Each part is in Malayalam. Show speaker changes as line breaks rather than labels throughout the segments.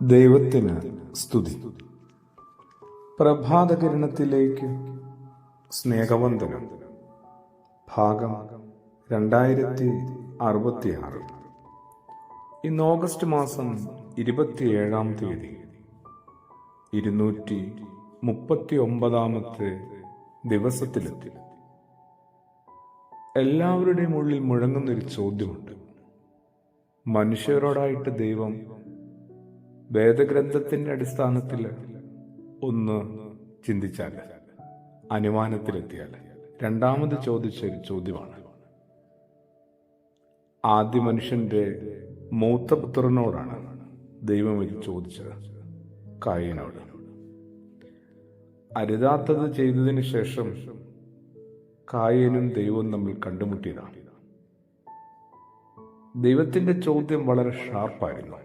ദൈവത്തിന് സ്തുതി. പ്രഭാതകിരണത്തിലേക്ക് സ്നേഹവന്ദനം. ഭാഗം 2066. ഇന്ന് ഓഗസ്റ്റ് മാസം 27-ാം തീയതി, 239-ാമത്തെ ദിവസത്തിലെത്തി. എല്ലാവരുടെയും ഉള്ളിൽ മുഴങ്ങുന്നൊരു ചോദ്യമുണ്ട്. മനുഷ്യരോടായിട്ട് ദൈവം വേദഗ്രന്ഥത്തിന്റെ അടിസ്ഥാനത്തിൽ ഒന്ന് ചിന്തിച്ചാൽ, അനുമാനത്തിലെത്തിയാൽ, രണ്ടാമത് ചോദിച്ചൊരു ചോദ്യമാണ്. ആദ്യ മനുഷ്യന്റെ മൂത്ത പുത്രനോടാണ് ദൈവം ഇത് ചോദിച്ചത്, കായീനോട്. അരുതാത്തത് ചെയ്തതിന് ശേഷം കായീനും ദൈവവും തമ്മിൽ കണ്ടുമുട്ടിയതാണ്. ദൈവത്തിന്റെ ചോദ്യം വളരെ ഷാർപ്പായിരുന്നു.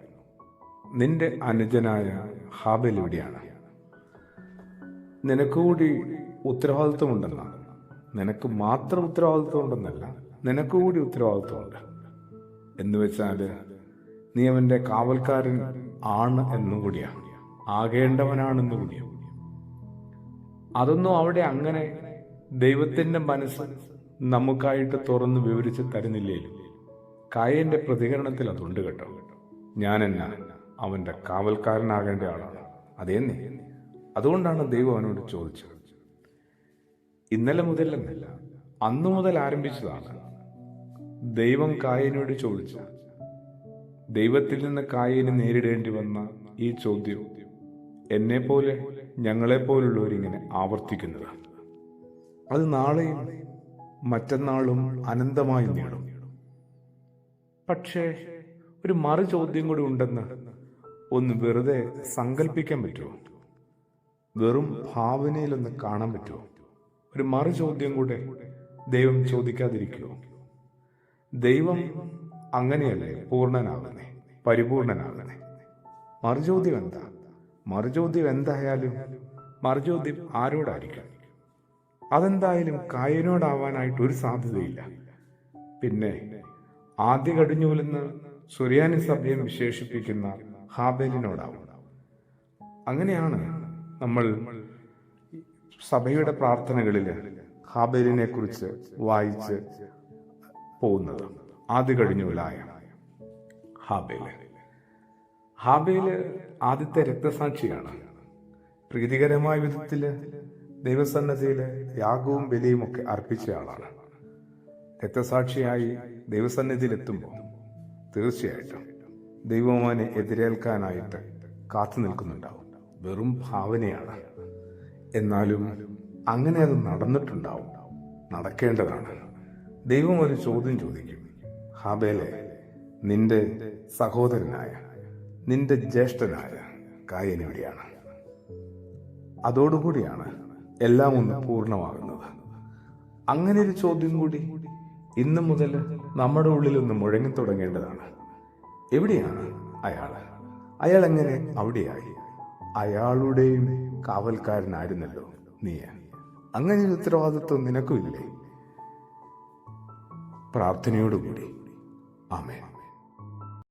നിന്റെ അനുജനായ ഹാബേൽ എവിടെയാണ്? നിനക്കുകൂടി ഉത്തരവാദിത്വമുണ്ടെന്നാണ്. നിനക്ക് മാത്രം ഉത്തരവാദിത്വം ഉണ്ടെന്നല്ല, നിനക്കുകൂടി ഉത്തരവാദിത്വമുണ്ട്. എന്ന് വെച്ചാൽ നീ അവന്റെ കാവൽക്കാരൻ ആണ് എന്നും കൂടിയാണ്, ആകേണ്ടവനാണെന്നും കൂടിയാണ്. അതൊന്നും അവിടെ അങ്ങനെ ദൈവത്തിന്റെ മനസ്സ് നമുക്കായിട്ട് തുറന്ന് വിവരിച്ച് തരുന്നില്ലേലും കായന്റെ പ്രതികരണത്തിൽ അതുണ്ട് കേട്ടോ. ഞാനെന്നാ അവന്റെ കാവൽക്കാരനാകേണ്ട ആളാണ്, അതേന്നേ. അതുകൊണ്ടാണ് ദൈവം അവനോട് ചോദിച്ചത്. ഇന്നലെ മുതലെന്നല്ല, അന്നു മുതൽ ആരംഭിച്ചതാണ്. ദൈവം കായനോട് ചോദിച്ച, ദൈവത്തിൽ നിന്ന് കായന് നേരിടേണ്ടി വന്ന ഈ ചോദ്യം എന്നെപ്പോലെ ഞങ്ങളെപ്പോലുള്ളവരിങ്ങനെ ആവർത്തിക്കുന്നതാണ്. അത് നാളെയും മറ്റന്നാളും അനന്തമായി നേടും. പക്ഷേ ഒരു മറു ചോദ്യം കൂടി ഉണ്ടെന്ന് ഒന്ന് വെറുതെ സങ്കല്പിക്കാൻ പറ്റുമോ? വെറും ഭാവനയിലൊന്ന് കാണാൻ പറ്റുമോ? ഒരു മറു ചോദ്യം കൂടെ ദൈവം ചോദിക്കാതിരിക്കുമോ? ദൈവം അങ്ങനെയല്ലേ പൂർണ്ണനാകുന്നേ, പരിപൂർണനാകുന്നേ. മറുചോദ്യം എന്താ? മറുചോദ്യം എന്തായാലും മറുചോദ്യം ആരോടായിരിക്കും? അതെന്തായാലും കായനോടാവാനായിട്ട് ഒരു സാധ്യതയില്ല. പിന്നെ ആദ്യ കടിഞ്ഞൂലെന്ന് സുറിയാനി സഭയെ വിശേഷിപ്പിക്കുന്ന ഹാബേലിനോടാവും. അങ്ങനെയാണ് നമ്മൾ സഭയുടെ പ്രാർത്ഥനകളിൽ ഹാബേലിനെ കുറിച്ച് വായിച്ച് പോകുന്നത്. ആദ്യ കടിഞ്ഞൂലായ ഹാബേല് ആദ്യത്തെ രക്തസാക്ഷിയാണ്. പ്രീതികരമായ വിധത്തില് ദൈവസന്നദ്ധിയില് യാഗവും ബലിയും ഒക്കെ അർപ്പിച്ച ആളാണ്. രക്തസാക്ഷിയായി ദൈവസന്നിധിയിലെത്തുമ്പോൾ തീർച്ചയായിട്ടും ദൈവമാനെ എതിരേൽക്കാനായിട്ട് കാത്തു നിൽക്കുന്നുണ്ടാവും. വെറും ഭാവനയാണ്, എന്നാലും അങ്ങനെ അത് നടന്നിട്ടുണ്ടാവും, നടക്കേണ്ടതാണ്. ദൈവം ഒരു ചോദ്യം ചോദിക്കും, ഹാബേലെ, നിന്റെ സഹോദരനായ, നിന്റെ ജ്യേഷ്ഠനായ കായൻ എവിടെയാണ്? അതോടുകൂടിയാണ് എല്ലാം ഒന്ന് പൂർണ്ണമാകുന്നത്. അങ്ങനെ ഒരു ചോദ്യം കൂടി ഇന്നു മുതൽ നമ്മുടെ ഉള്ളിൽ ഒന്ന് മുഴങ്ങി തുടങ്ങേണ്ടതാണ്. എവിടെയാണ് അയാൾ എങ്ങനെ അവിടെയായി? അയാളുടെയും കാവൽക്കാരനായിരുന്നല്ലോ നീ. അങ്ങനെ ഒരു ഉത്തരവാദിത്വം നിനക്കുമില്ലേ? പ്രാർത്ഥനയോടുകൂടി ആമേൻ.